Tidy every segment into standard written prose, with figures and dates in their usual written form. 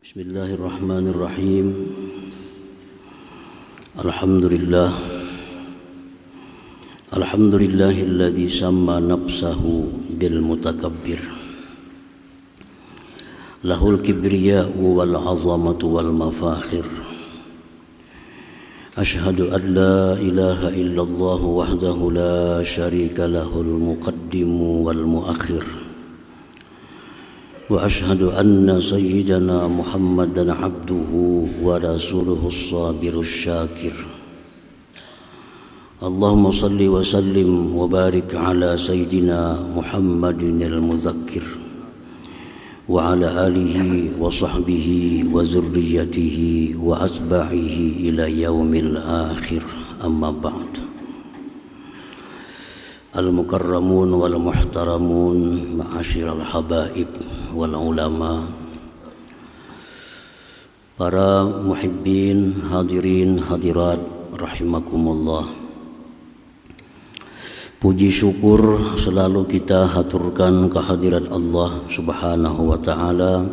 Bismillahirrahmanirrahim. Alhamdulillahilladzi samma nafsahu bil mutakabbir. Lahul kibriya'u wal 'azamatu wal mafakhir. Ashhadu an la ilaha illallah wahdahu la syarika lahul muqaddimu wal muakhir. Wa ashhadu anna sayyidana Muhammadan abduhu wa rasuluhu as-sabirus syakir. Allahumma salli wa sallim wa barik ala sayyidina Muhammadin al-muzakkir wa ala alihi wa sahbihi wa zurriyyatihi wa asbahihi ila yaumil akhir, amma ba'd. Al-mukarramun wal muhtaramun, ma'asyiral habaib wal ulama, para muhibbin, hadirin hadirat rahimakumullah. Puji syukur selalu kita haturkan kehadirat Allah Subhanahu wa ta'ala,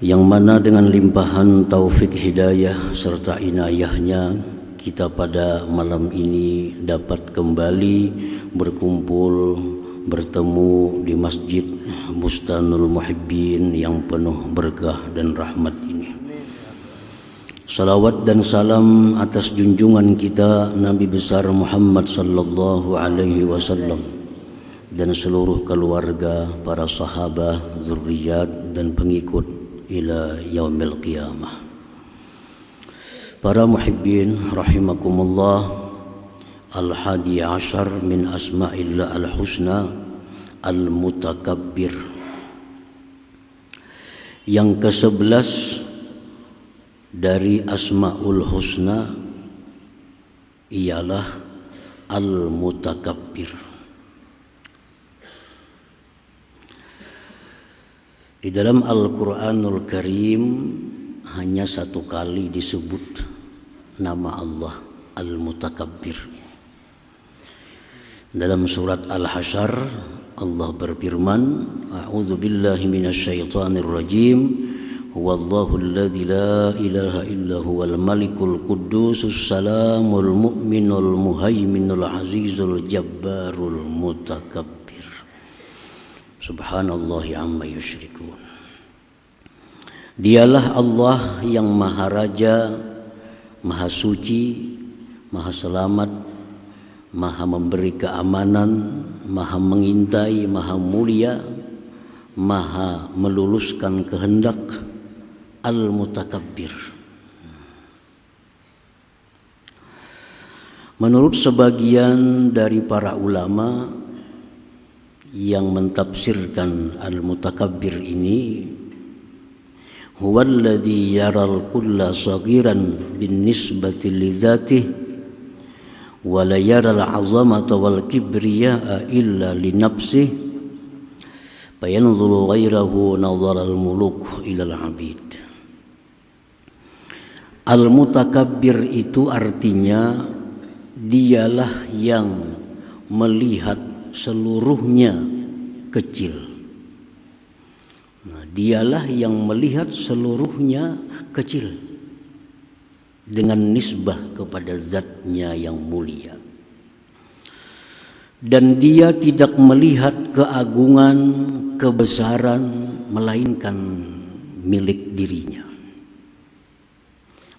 yang mana dengan limpahan taufik hidayah serta inayahnya kita pada malam ini dapat kembali berkumpul, bertemu di Masjid Bustanul Muhibbin yang penuh berkah dan rahmat ini. Salawat dan salam atas junjungan kita Nabi besar Muhammad sallallahu alaihi wasallam dan seluruh keluarga, para sahabat, zurriyat dan pengikut ila yaumil qiyamah. Para muhibbin rahimakumullah, al-hadi ashar min asma'illah al-husna al-mutakabbir. Yang ke-11 dari asma'ul husna ialah al-mutakabbir. Di dalam Al-Quranul Karim hanya satu kali disebut nama Allah Al-Mutakabbir. Dalam surat Al-Hasyr Allah berfirman, A'udzu billahi minasyaitonir rajim. Huwallahu alladzi la ilaha illa huwal malikul quddusus salamul mu'minul muhaiminul azizul jabbarul mutakabbir. Subhanallahi amma yusyrikun. Dialah Allah yang Maha Raja, Maha Suci, Maha Selamat, Maha memberi keamanan, Maha mengintai, Maha mulia, Maha meluluskan kehendak, Al-Mutakabbir. Menurut sebagian dari para ulama yang mentafsirkan Al-Mutakabbir ini, huwallazi yaral kulla saghiran bin nisbati li dzatihi wa la yaral 'azamata wal kibriya illa li nafsihi fayanzuru ghairahu nadhara al muluk ila al 'abid. Al-Mutakabbir itu artinya dialah yang melihat seluruhnya kecil. Dialah yang melihat seluruhnya kecil dengan nisbah kepada zatnya yang mulia. Dan dia tidak melihat keagungan, kebesaran melainkan milik dirinya.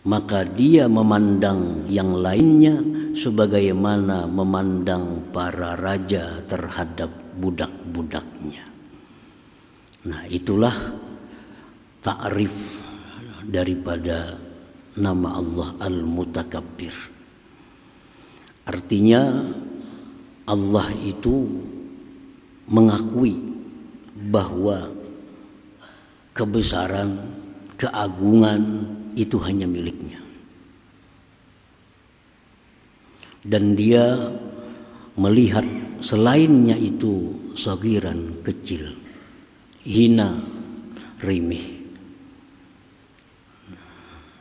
Maka dia memandang yang lainnya sebagaimana memandang para raja terhadap budak-budaknya. Nah, itulah ta'rif daripada nama Allah Al-Mutakabbir. Artinya Allah itu mengakui bahwa kebesaran, keagungan itu hanya miliknya. Dan dia melihat selainnya itu sagiran, kecil, hina, remeh.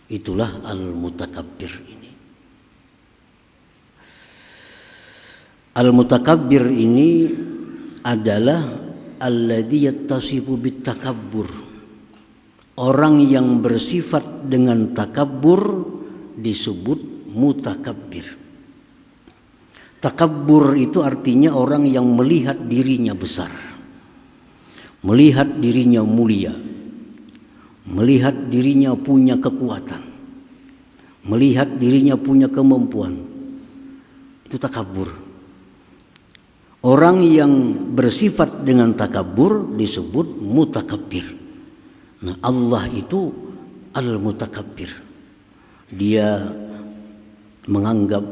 Itulah Al-Mutakabbir ini. Al-Mutakabbir ini adalah alladzi yattasifu bitakabbur, Orang yang bersifat dengan takabbur disebut mutakabbir. Takabbur itu artinya orang yang melihat dirinya besar, melihat dirinya mulia, melihat dirinya punya kekuatan, melihat dirinya punya kemampuan. Itu takabbur. Orang yang bersifat dengan takabbur disebut mutakabbir. Nah, Allah itu al-mutakabbir. Dia menganggap,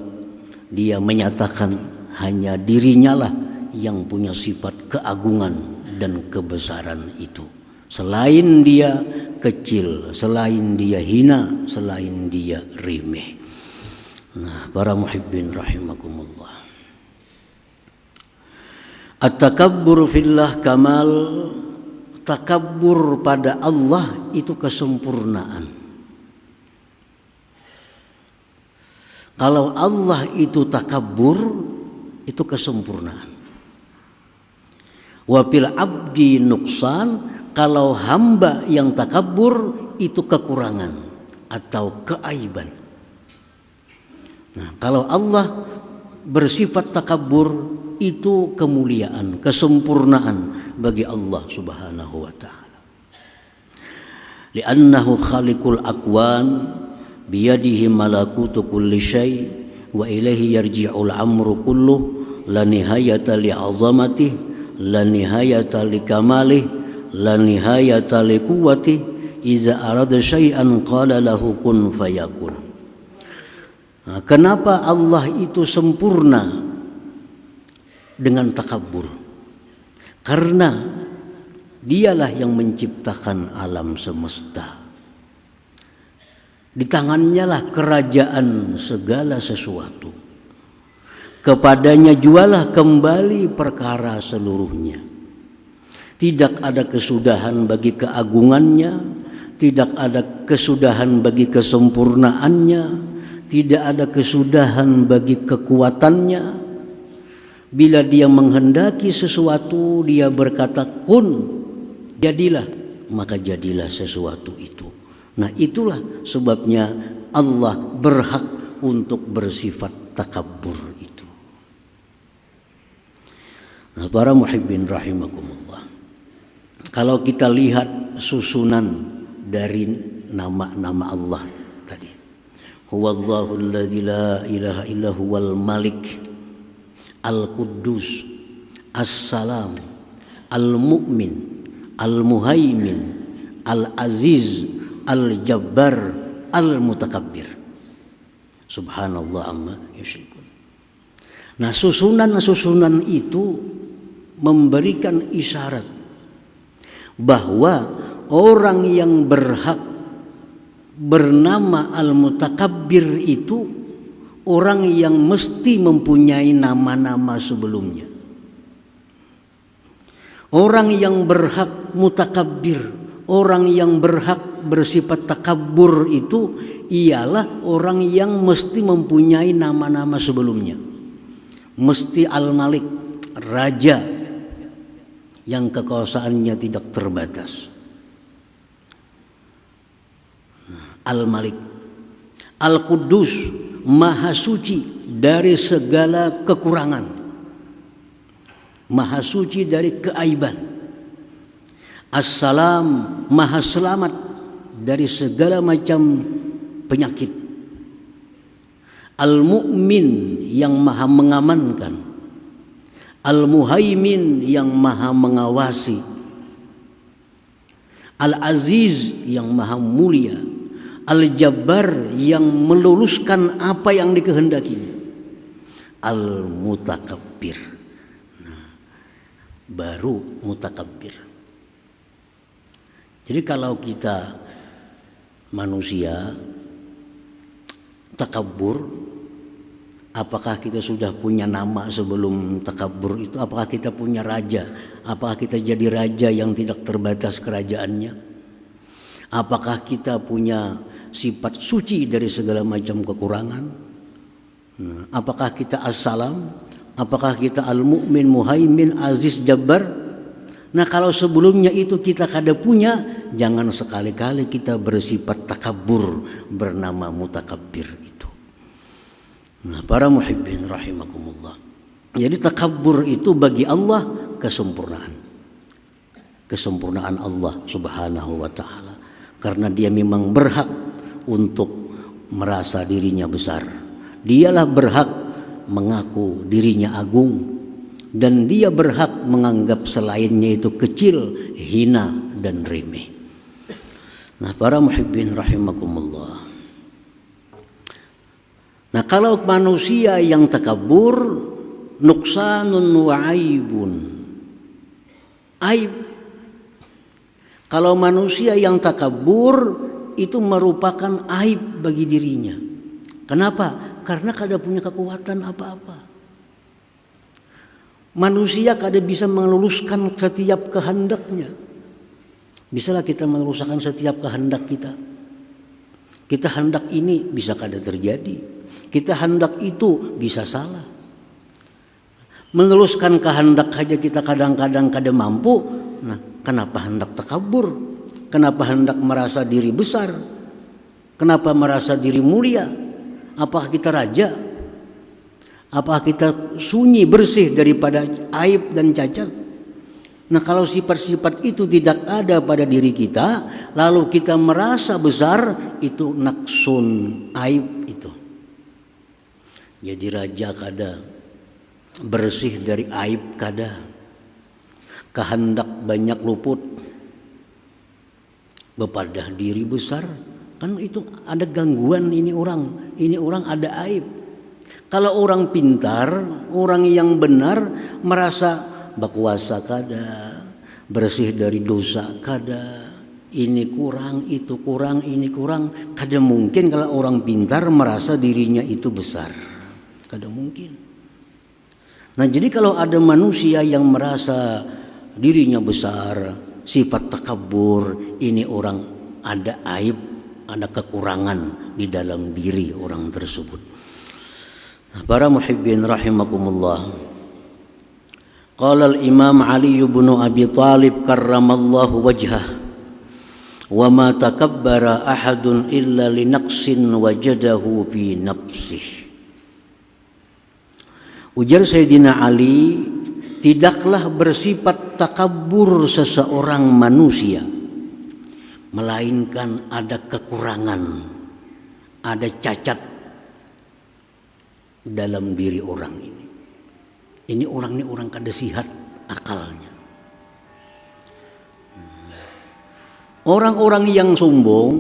dia menyatakan hanya dirinya lah yang punya sifat keagungan dan kebesaran itu. Selain dia kecil, selain dia hina, selain dia remeh. Nah, para muhibbin rahimakumullah. At-takabbur fillah kamal. Takabbur pada Allah itu kesempurnaan. Kalau Allah itu takabbur, itu kesempurnaan. Wa fil abdi nuksan, kalau hamba yang takabbur itu kekurangan atau keaiban. Nah, kalau Allah bersifat takabbur, itu kemuliaan, kesempurnaan bagi Allah Subhanahu wa taala. Li'annahu khaliqul akwan biyadihi malakutu kulli syai wa ilaihi yarji'ul amru kulluh la nihayata li'azamatihi la nihayata likamalih la nihayata liquwwatih iza arada syai'an qala lahu kun fayakun. Nah, kenapa Allah itu sempurna dengan takabbur? Karena dialah yang menciptakan alam semesta. Di tangannya lah kerajaan segala sesuatu. Kepadanya jualah kembali perkara seluruhnya. Tidak ada kesudahan bagi keagungannya, tidak ada kesudahan bagi kesempurnaannya, tidak ada kesudahan bagi kekuatannya. Bila dia menghendaki sesuatu, dia berkata kun, jadilah, maka jadilah sesuatu itu. Nah, itulah sebabnya Allah berhak untuk bersifat takabbur itu. Nah, para muhibbin rahimakumullah, kalau kita lihat susunan dari nama-nama Allah tadi, huwallahu alladzi la ilaha illa huwal malik Al-Quddus, As-Salam, Al-Mu'min, Al-Muhaimin, Al-Aziz, Al-Jabbar, Al-Mutakabbir. Subhanallah amma yusyrikun. Nah, susunan-susunan itu memberikan isyarat bahwa orang yang berhak bernama Al-Mutakabbir itu orang yang mesti mempunyai nama-nama sebelumnya. Orang yang berhak mutakabbir, orang yang berhak bersifat takabbur itu ialah orang yang mesti mempunyai nama-nama sebelumnya. Mesti Al-Malik, raja yang kekuasaannya tidak terbatas. Al-Malik. Al-Quddus, Maha Suci dari segala kekurangan, Maha Suci dari keaiban. As-Salam, Maha Selamat dari segala macam penyakit. Al-Mu'min, yang Maha mengamankan. Al-Muhaimin, yang Maha mengawasi. Al-Aziz, yang Maha mulia. Al-Jabbar, yang meluluskan apa yang dikehendakinya. Al-Mutakabbir. Nah, baru mutakabbir. Jadi kalau kita manusia takabbur, apakah kita sudah punya nama sebelum takabbur itu? Apakah kita punya raja? Apakah kita jadi raja yang tidak terbatas kerajaannya? Apakah kita punya sifat suci dari segala macam kekurangan? Apakah kita As-Salam? Apakah kita Al-Mu'min, Muhaimin, Aziz, Jabbar? Nah kalau sebelumnya itu kita kada punya, jangan sekali-kali kita bersifat takabur bernama mutakabbir itu. Nah para muhibbin rahimakumullah. Jadi takabur itu bagi Allah kesempurnaan. Kesempurnaan Allah subhanahu wa ta'ala. Karena dia memang berhak untuk merasa dirinya besar. Dialah berhak mengaku dirinya agung. Dan dia berhak menganggap selainnya itu kecil, hina dan remeh. Nah para muhibbin rahimakumullah. Nah kalau manusia yang takabur, nuksanun wa aibun. Aib. Kalau manusia yang takabur itu merupakan aib bagi dirinya. Kenapa? Karena kada punya kekuatan apa-apa. Manusia kada bisa meluluskan setiap kehendaknya. Bisalah kita meluluskan setiap kehendak kita. Kita hendak ini bisa kada terjadi. Kita hendak itu bisa salah. Meneruskan kehendak saja kita kadang-kadang kada mampu. Nah, kenapa hendak takabur? Kenapa hendak merasa diri besar? Kenapa merasa diri mulia? Apakah kita raja? Apakah kita sunyi bersih daripada aib dan cacat? Nah, kalau sifat-sifat itu tidak ada pada diri kita, lalu kita merasa besar, itu naksun, aib itu. Jadi raja kada, bersih dari aib kada, kehendak banyak luput, bepadah diri besar, kan itu ada gangguan ini orang ada aib. Kalau orang pintar, orang yang benar merasa berkuasa kada, bersih dari dosa kada, ini kurang, itu kurang, ini kurang. Kada mungkin kalau orang pintar merasa dirinya itu besar. Kada mungkin. Nah jadi kalau ada manusia yang merasa dirinya besar, sifat takabur, ini orang ada aib, ada kekurangan di dalam diri orang tersebut. Para muhibbin rahimakumullah. Qala al-Imam Ali bin Abi Thalib karramallahu wajhah, wa ma takabbara ahadun illa li naqsin wajadahu fi nafsihi. Ujar Sayyidina Ali, tidaklah bersifat takabur seseorang manusia melainkan ada kekurangan, ada cacat dalam diri orang ini. Ini orang kada sihat akalnya. Orang-orang yang sombong,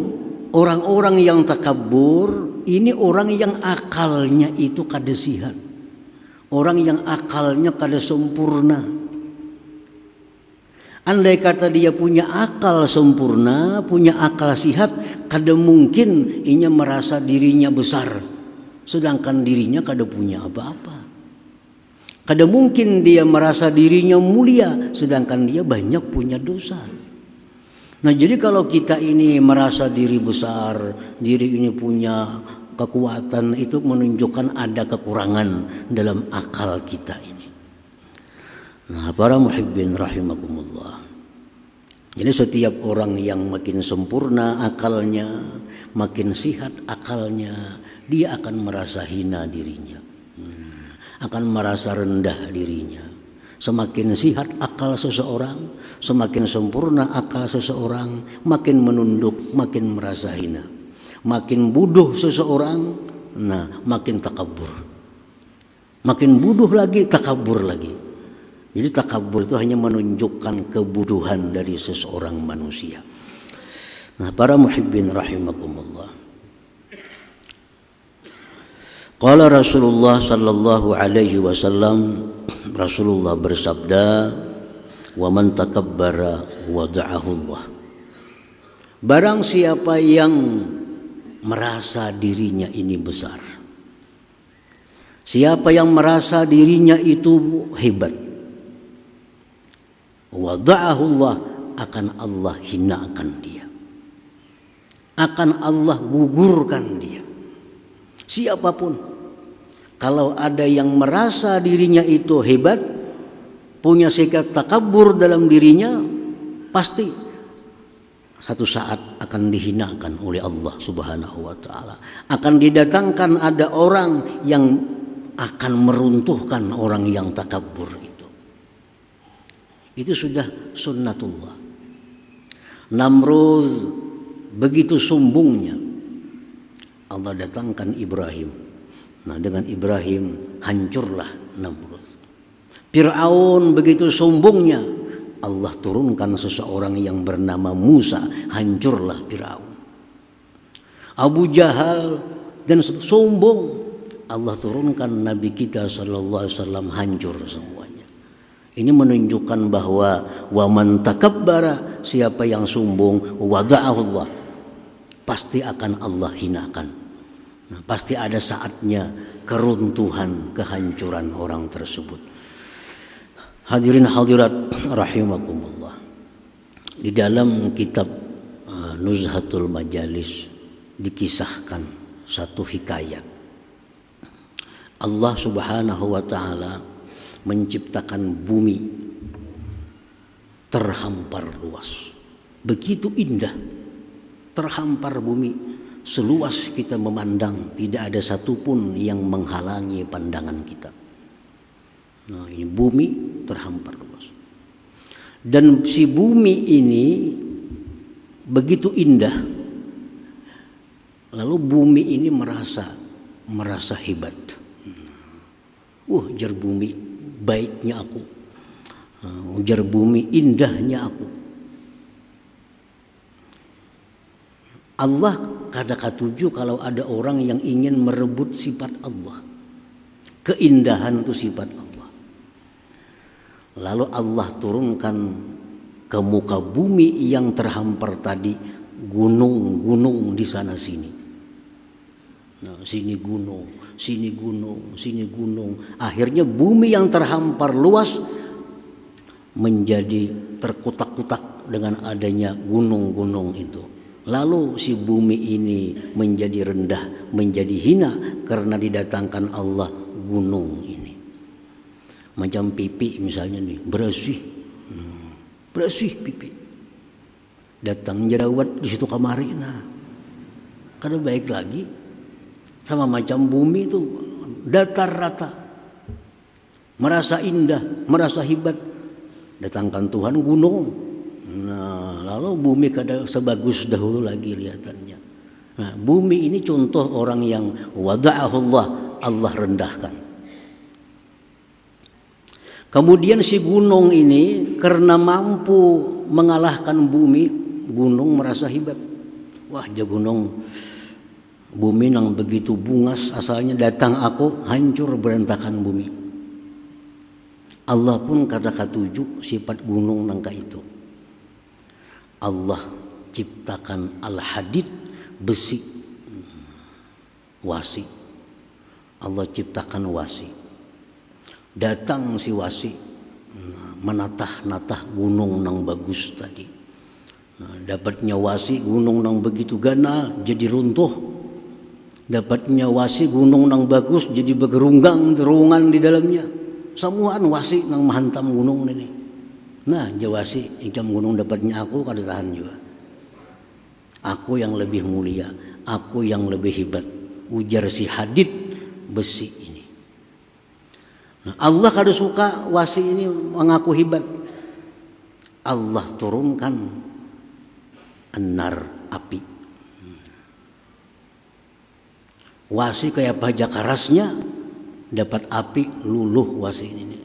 orang-orang yang takabur, ini orang yang akalnya itu kada sihat. Orang yang akalnya kada sempurna. Andai kata dia punya akal sempurna, punya akal sihat, kada mungkin inya merasa dirinya besar. Sedangkan dirinya kada punya apa-apa. Kada mungkin dia merasa dirinya mulia, sedangkan dia banyak punya dosa. Nah jadi kalau kita ini merasa diri besar, diri ini punya kekuatan, itu menunjukkan ada kekurangan dalam akal kita ini. Nah para muhibbin rahimakumullah. Jadi setiap orang yang makin sempurna akalnya, makin sihat akalnya, dia akan merasa hina dirinya, akan merasa rendah dirinya. Semakin sihat akal seseorang, semakin sempurna akal seseorang, makin menunduk, makin merasa hina. Makin bodoh seseorang, nah makin takabur. Makin bodoh lagi, takabur lagi. Jadi takabur itu hanya menunjukkan kebodohan dari seseorang manusia. Nah para muhibbin rahimakumullah. Qala Rasulullah sallallahu alaihi wasallam, Rasulullah bersabda, wa man takabbara wada'ahu Allah. Barang siapa yang merasa dirinya ini besar, siapa yang merasa dirinya itu hebat, wada'ahu Allah, akan Allah hinakan dia, akan Allah gugurkan dia. Siapapun, kalau ada yang merasa dirinya itu hebat, punya sikap takabur dalam dirinya, pasti satu saat akan dihinakan oleh Allah Subhanahu wa taala. Akan didatangkan ada orang yang akan meruntuhkan orang yang takabur itu. Itu sudah sunnatullah. Namrud begitu sombongnya, Allah datangkan Ibrahim. Nah, dengan Ibrahim hancurlah Namrud. Fir'aun begitu sombongnya, Allah turunkan seseorang yang bernama Musa, hancurlah Fir'aun. Abu Jahal dan sombong, Allah turunkan Nabi kita sallallahu alaihi wasallam, hancur semuanya. Ini menunjukkan bahwa wa man takabbara, siapa yang sombong, wada'ahu Allah, pasti akan Allah hinakan. Nah, pasti ada saatnya keruntuhan, kehancuran orang tersebut. Hadirin hadirat rahimakumullah. Di dalam kitab Nuzhatul Majalis dikisahkan satu hikayat. Allah Subhanahu wa taala menciptakan bumi terhampar luas. Begitu indah, terhampar bumi, seluas kita memandang tidak ada satupun yang menghalangi pandangan kita. Nah, ini bumi terhampar luas. Dan si bumi ini begitu indah. Lalu bumi ini merasa hebat. Ujar bumi, baiknya aku. Ujar bumi, indahnya aku. Allah kata-katuju kalau ada orang yang ingin merebut sifat Allah. Keindahan itu sifat Allah. Lalu Allah turunkan ke muka bumi yang terhampar tadi gunung-gunung di sana sini. Nah, sini gunung, sini gunung, sini gunung. Akhirnya bumi yang terhampar luas menjadi terkutak-kutak dengan adanya gunung-gunung itu. Lalu si bumi ini menjadi rendah, menjadi hina karena didatangkan Allah gunung ini. Macam pipi misalnya nih, bersih pipi. Datang jerawat di situ kamari, nah kada baik lagi. Sama macam bumi itu datar rata, merasa indah, merasa hebat. Datangkan Tuhan gunung, nah lalu bumi kada sebagus dahulu lagi lihatannya. Nah, bumi ini contoh orang yang wada'ahullah, Allah rendahkan. Kemudian si gunung ini karena mampu mengalahkan bumi, gunung merasa hebat. Wah, gunung, bumi nang begitu bungas asalnya, datang aku hancur berantakan bumi. Allah pun kata-katuju sifat gunung nangka itu. Allah ciptakan al-hadid, besi, wasi. Allah ciptakan wasi. Datang si wasi, menatah-natah gunung nang bagus tadi. Nah, dapatnya wasi gunung nang begitu ganal jadi runtuh. Dapatnya wasi gunung nang bagus jadi bergerunggang terowongan di dalamnya. Semuaan wasi nang menghantam gunung ini. Nah, jawasi ikam gunung dapatnya aku kada tahan juga. Aku yang lebih mulia, aku yang lebih hebat. Ujar si hadid besi ini. Nah, Allah kada suka wasi ini mengaku hebat. Allah turunkan anar, api. Wasi kayak pajak karasnya, dapat api luluh wasi ini.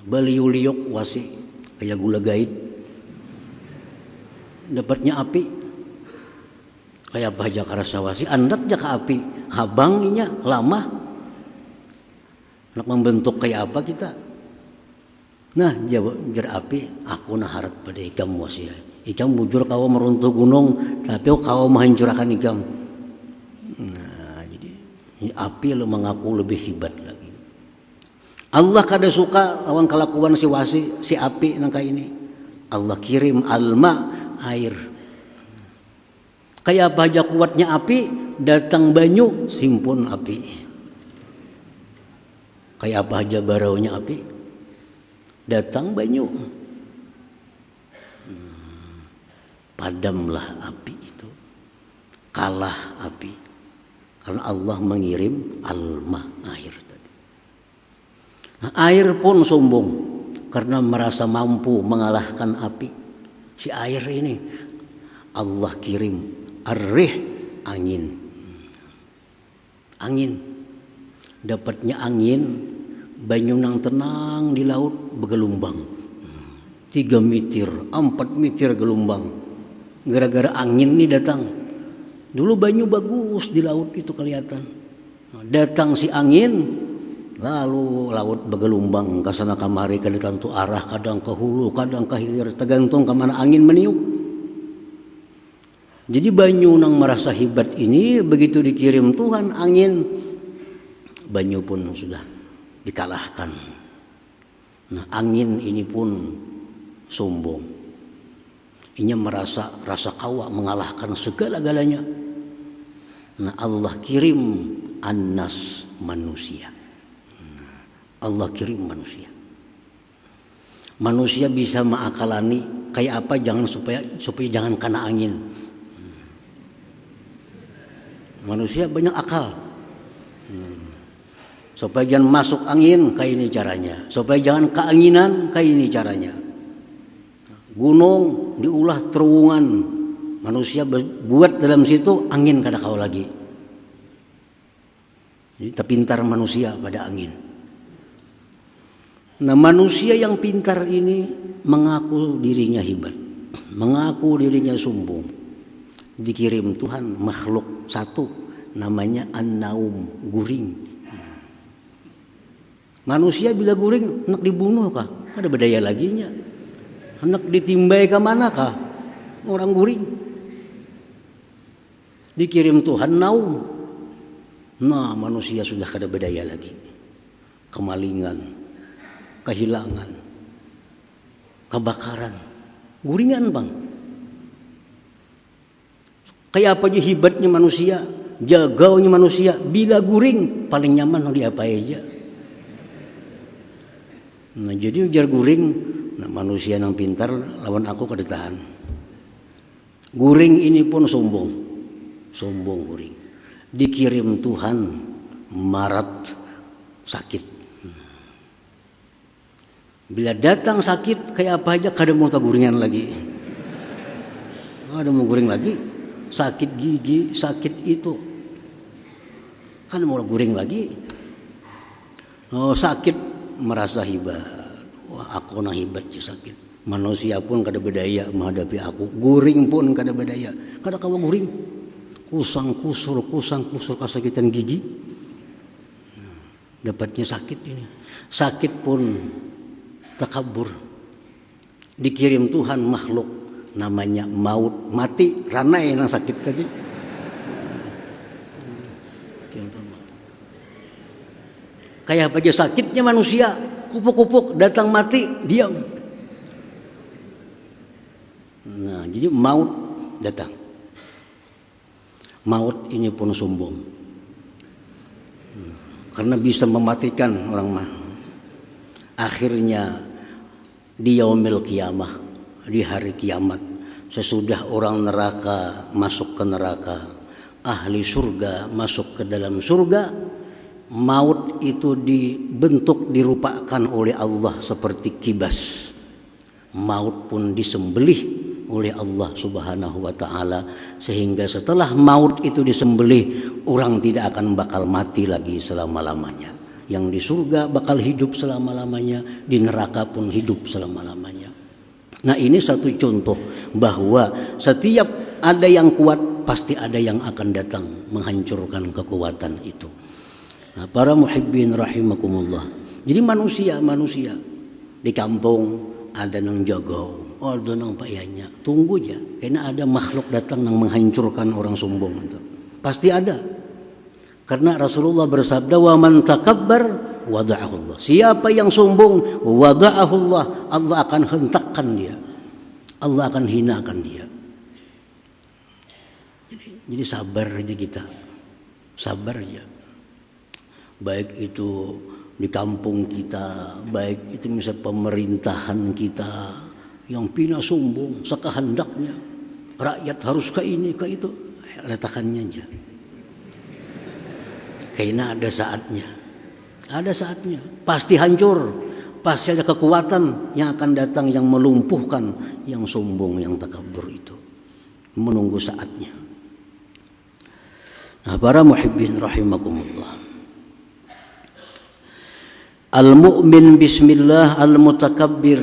Baliuliuk wasi kayak gula gaib, dapatnya api kayak pajak karasnya wasi, andak jaka api, habanginya lama, nak membentuk kayak apa kita. Nah, jar api, aku naharat pada ikam wasi. Ikam bujur kau meruntuh gunung, tapi kau menghancurkan ikam. Nah, jadi api lo mengaku lebih hebat lagi. Allah kada suka lawan kelakuan si wasi, si api nangka ini. Allah kirim alma, air. Kayak apa aja kuatnya api, datang banyu, simpun api. Kayak apa aja baraunya api, Datang banyu, padamlah api itu, kalah api, karena Allah mengirim alma, air tadi. Nah, air pun sombong karena merasa mampu mengalahkan api. Si air ini Allah kirim ar-rih, angin. Angin, dapatnya angin, banyu nang tenang di laut bergelombang 3 meter, 4 meter gelombang. Gara-gara angin nih datang. Dulu banyu bagus di laut itu kelihatan. Datang si angin, lalu laut bergelombang ke sana kemari, ke tentu arah, kadang ke hulu, kadang ke hilir, tergantung kemana angin meniup. Jadi banyu nang merasa hebat ini begitu dikirim Tuhan angin, banyu pun sudah dikalahkan. Nah, angin ini pun sombong. Ini merasa rasa kawa mengalahkan segala-galanya. Nah, Allah kirim An-Nas, manusia. Allah kirim manusia. Manusia bisa mengakalani kayak apa, jangan supaya jangan kena angin. Manusia banyak akal. Supaya jangan masuk angin, kayak ini caranya. Supaya jangan keanginan, kayak ini caranya. Gunung diulah terowongan, manusia buat dalam situ angin kada kau lagi. Jadi terpintar manusia pada angin. Nah, manusia yang pintar ini mengaku dirinya hebat, mengaku dirinya sombong. Dikirim Tuhan makhluk satu, namanya An-Naum, guring. Manusia bila guring hendak dibunuh kah? Ada berdaya laginya. Hendak ditimbai ke mana kah? Orang guring. Dikirim Tuhan Naum. Nah, manusia sudah kada berdaya lagi. Kemalingan, kehilangan, kebakaran, guringan bang. Kayak apa aja hebatnya manusia, jagaunya manusia. Bila guring paling nyaman di apa aja. Nah, jadi ujar guring, nah, manusia yang pintar lawan aku kada tahan. Guring ini pun sombong, sombong guring. Dikirim Tuhan marat, sakit. Bila datang sakit kayak apa aja kada mau tak guringan lagi. Ada mau guring lagi. Sakit gigi, sakit itu, kan mau guring lagi. Oh, sakit merasa hebat. Wah, aku nang hebat je sakit. Manusia pun kada berdaya menghadapi aku. Guring pun kada berdaya. Kada kawa guring. Kusang kusur kesakitan gigi. Dapatnya sakit ini. Sakit pun takabur. Dikirim Tuhan makhluk namanya maut, mati, ranai yang sakit tadi. Kayak apa aja sakitnya manusia, kupuk-kupuk datang mati, diam. Nah, jadi maut datang. Maut ini pun sombong. Karena bisa mematikan orang mah. Akhirnya di yaumil qiyamah, di hari kiamat, sesudah orang neraka masuk ke neraka, ahli surga masuk ke dalam surga, maut itu dibentuk dirupakan oleh Allah seperti kibas. Maut pun disembelih oleh Allah Subhanahu wa taala, sehingga setelah maut itu disembelih, orang tidak akan bakal mati lagi selama-lamanya. Yang di surga bakal hidup selama-lamanya, di neraka pun hidup selama-lamanya. Nah, ini satu contoh bahwa setiap ada yang kuat pasti ada yang akan datang menghancurkan kekuatan itu. Nah, para muhibbin rahimakumullah. Jadi manusia di kampung ada nang jago, ada nang payahnya. Tunggu aja, karena ada makhluk datang nang menghancurkan orang sombong itu. Pasti ada. Karena Rasulullah bersabda, wa man takabbar wada'ahullah. Siapa yang sombong, wada'ahullah, Allah akan hentakkan dia. Allah akan hinakan dia. Jadi sabar aja kita. Sabar aja. Baik itu di kampung kita, baik itu misalnya pemerintahan kita yang pina sombong sekahendaknya, rakyat harus ke ini ke itu, letakkannya aja. Kayaknya ada saatnya, pasti hancur, pasti ada kekuatan yang akan datang yang melumpuhkan yang sombong, yang takabur itu. Menunggu saatnya. Nah, para muhibbin rahimakumullah. Al-mu'min bismillah al-mutakabbir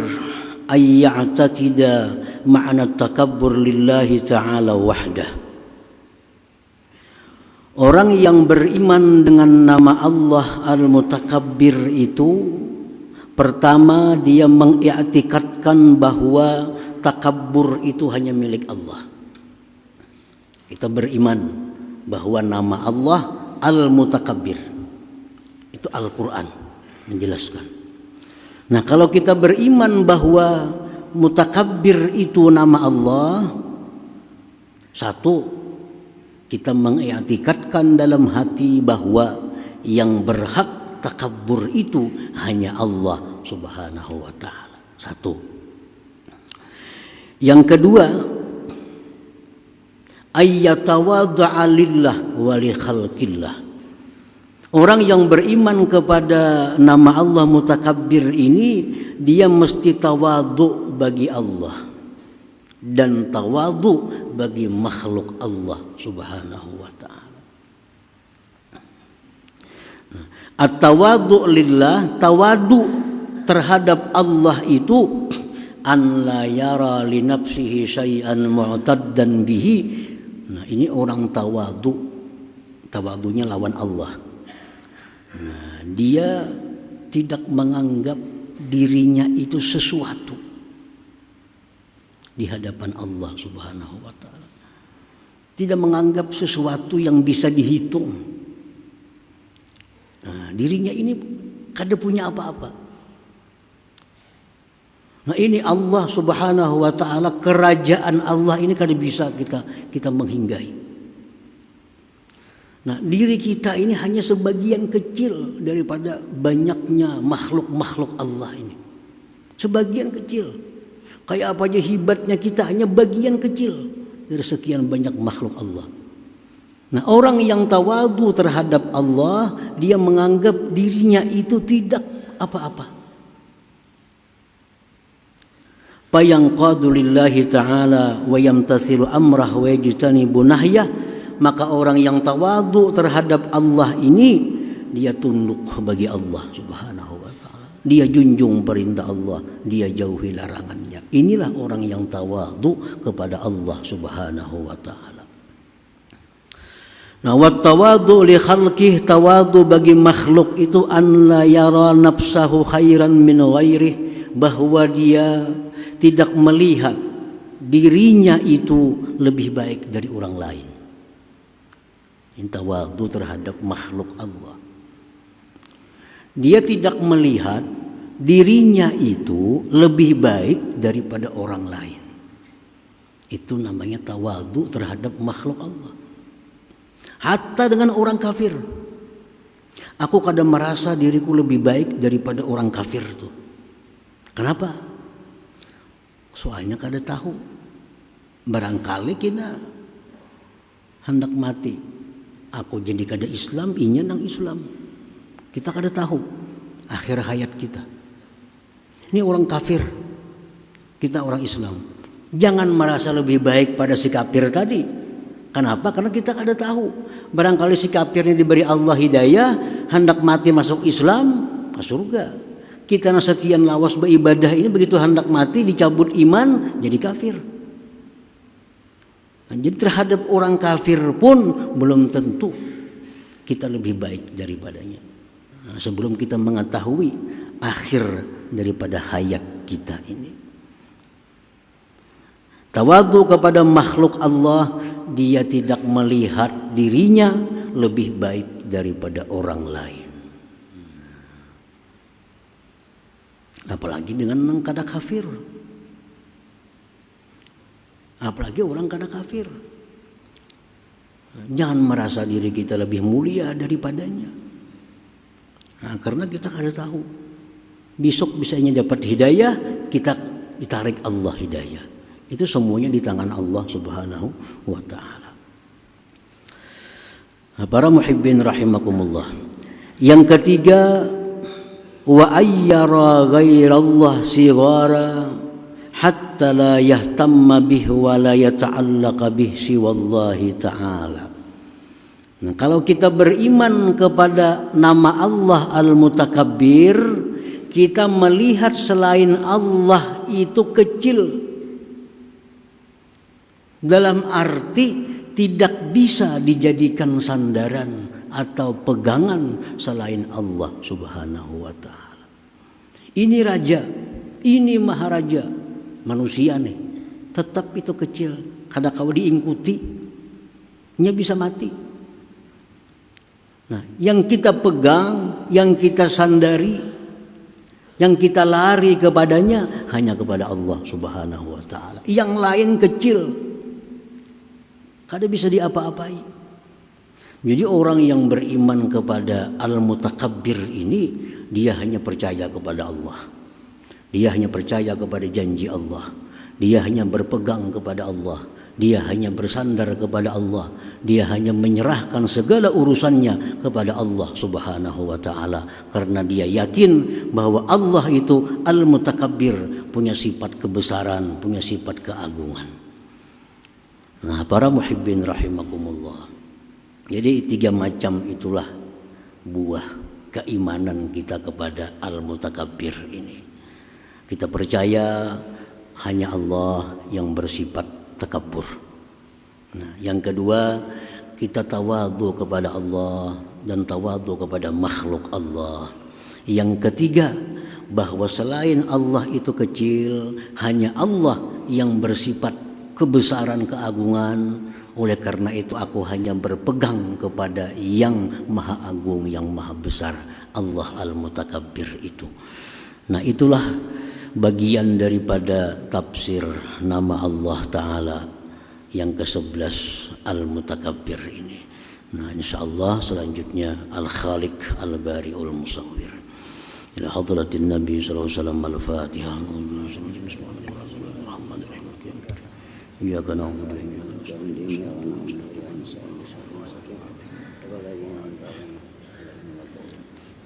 ay ya'taqida ma'na takabbur lillahi ta'ala wahdah. Orang yang beriman dengan nama Allah al-mutakabbir itu, pertama dia mengiktikadkan bahwa takabbur itu hanya milik Allah. Kita beriman bahwa nama Allah al-mutakabbir itu Al-Quran menjelaskan. Nah, kalau kita beriman bahwa mutakabbir itu nama Allah, satu, kita mengiktikadkan dalam hati bahwa yang berhak takabbur itu hanya Allah Subhanahu wa ta'ala. Satu. Yang kedua, ayyatawadda'a lillah wa li khalqillah. Orang yang beriman kepada nama Allah mutakabbir ini, dia mesti tawadhu bagi Allah dan tawadhu bagi makhluk Allah Subhanahu wa ta'ala. At-tawadhu lillah, tawadhu terhadap Allah itu an la yara li nafsihi syai'an mu'taddan bihi. Nah, ini orang tawadhu, tawadhunya lawan Allah. Nah, dia tidak menganggap dirinya itu sesuatu di hadapan Allah Subhanahu wa ta'ala. Tidak menganggap sesuatu yang bisa dihitung. Nah, dirinya ini kada punya apa-apa. Nah, ini Allah Subhanahu wa ta'ala, kerajaan Allah ini kada bisa kita menghinggai. Nah, diri kita ini hanya sebagian kecil daripada banyaknya makhluk-makhluk Allah ini. Sebagian kecil. Kayak apa aja hebatnya kita, hanya bagian kecil dari sekian banyak makhluk Allah. Nah, orang yang tawadhu terhadap Allah, dia menganggap dirinya itu tidak apa-apa. Fayanqadu lillahi ta'ala wa yamtathilu amrah wa yajtanibu nahyah. Maka orang yang tawadhu terhadap Allah ini, dia tunduk bagi Allah Subhanahu wa ta'ala. Dia junjung perintah Allah, dia jauhi larangannya. Inilah orang yang tawadhu kepada Allah Subhanahu wa ta'ala. Nah, wat tawadhu li khalqih, tawadhu bagi makhluk itu an la yara nafsahu khairan min ghairih, bahwa dia tidak melihat dirinya itu lebih baik dari orang lain. Tawadhu terhadap makhluk Allah. Dia tidak melihat dirinya itu lebih baik daripada orang lain. Itu namanya tawadhu terhadap makhluk Allah. Hatta dengan orang kafir. Aku kadang merasa diriku lebih baik daripada orang kafir tuh. Kenapa? Soalnya kada tahu. Barangkali kita hendak mati. Aku jadi kada Islam, inya nang Islam. Kita kada tahu akhir hayat kita. Ini orang kafir, kita orang Islam. Jangan merasa lebih baik pada si kafir tadi. Kenapa? Karena kita kada tahu. Barangkali si kafir ini diberi Allah hidayah, hendak mati masuk Islam, ke surga. Kita yang sekian lawas beribadah ini, begitu hendak mati dicabut iman, jadi kafir. Nah, jadi terhadap orang kafir pun belum tentu kita lebih baik daripadanya. Nah, sebelum kita mengetahui akhir daripada hayat kita ini. Tawadhu kepada makhluk Allah, dia tidak melihat dirinya lebih baik daripada orang lain. Apalagi dengan orang kada kafir. Apalagi orang kada kafir. Jangan merasa diri kita lebih mulia daripadanya. Nah, karena kita kada tahu. Besok bisanya dapat hidayah, kita ditarik Allah hidayah. Itu semuanya di tangan Allah Subhanahu wa taala. Nah, para muhibbin rahimakumullah. Yang ketiga, wa ayyara ghairallah sighara hatta la yahtamma bih wa la yata'allaqa bih siwallahi ta'ala. Nah, kalau kita beriman kepada nama Allah Al-Mutakabbir, kita melihat selain Allah itu kecil. Dalam arti tidak bisa dijadikan sandaran atau pegangan selain Allah Subhanahu wa taala. Ini raja, ini maharaja, manusia nih, tetap itu kecil. Kada kau diingkuti, nya bisa mati. Nah, yang kita pegang, yang kita sandari, yang kita lari kepadanya hanya kepada Allah Subhanahu wa taala. Yang lain kecil, kada bisa diapa-apai. Jadi orang yang beriman kepada Al-Mutakabbir ini, dia hanya percaya kepada Allah. Dia hanya percaya kepada janji Allah. Dia hanya berpegang kepada Allah. Dia hanya bersandar kepada Allah. Dia hanya menyerahkan segala urusannya kepada Allah Subhanahu wa taala, karena dia yakin bahwa Allah itu Al-Mutakabbir, punya sifat kebesaran, punya sifat keagungan. Nah, para muhibbin rahimakumullah. Jadi 3 macam itulah buah keimanan kita kepada Al-Mutakabbir ini. Kita percaya hanya Allah yang bersifat takabur. Nah, yang kedua, kita tawadhu kepada Allah dan tawadhu kepada makhluk Allah. Yang ketiga, bahwa selain Allah itu kecil, hanya Allah yang bersifat kebesaran, keagungan. Oleh karena itu aku hanya berpegang kepada yang maha agung, yang maha besar, Allah Al-Mutakabbir itu. Nah, itulah bagian daripada tafsir nama Allah Ta'ala yang ke-11 Al-Mutakabbir ini. Nah, insyaallah selanjutnya Al-Khaliq Al-Bari'ul Musawwir. Ila hadratin Nabi sallallahu alaihi wasallam. Al-Fatihah. Bismillahirrahmanirrahim. Iyyaka na'budu wa iyyaka nasta'in.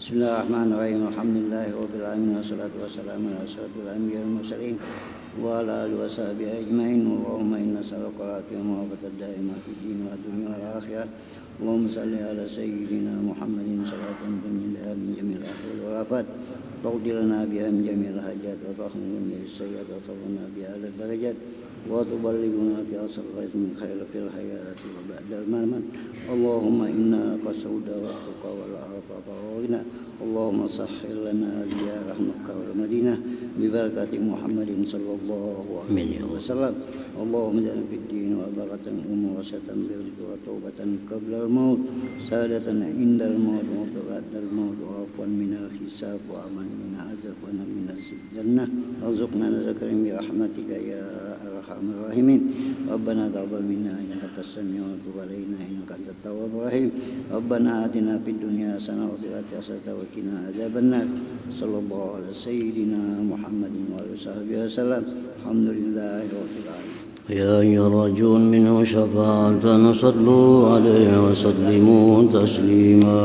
Bismillahirrahmanirrahim. Alhamdulillahirabbil alamin wassalatu wassalamu ala asyrofil anbiya'i wal mursalin wa ala alihi washabihi ajmain. Allahumma inna nas'aluka al-afiyata wa ad-daima fid din wa dunya wal akhirah. Allahumma salli ala sayyidina Muhammadin salatan tunjiana min jamil ahwal wal afat. Taqdirna biha min jamil hajat wa tahmilna biha as-sayyi'at wa tawna biha al-darajat wa tuballighuna biha as-salawat min khairil hayati wa ba'dal mamat. Allahumma inna qasauda wa tuqa wal afafa wa ghina. Allahumma sahhil lana ziyarah Makkah wal Madinah bi barakati Muhammadin sallallahu alaihi wasallam. Allahumma ja'alna fid din wa barakatan umur wasatan bi rizqi wa taubatan qabla al-maut, sadatan indal maut wa ba'dal maut, wa afwan min al-hisab wa aman min azab wa min as-jannah. Warzuqna zakarin bi rahmatika ya arhamar rahimin. Rabbana taqabbal minna innaka as-sami'ul 'alim wa alaina innaka antat tawwabur rahim. Rabbana atina fid dunya hasanah wa fil akhirati hasanah wa qina adzabannar. Sallallahu ala sayyidina Muhammadin wa alihi wasallam. Alhamdulillahi rabbil alamin. يا أيها الرجون منه شفاعة صلوا عليه وسلموا تسليما.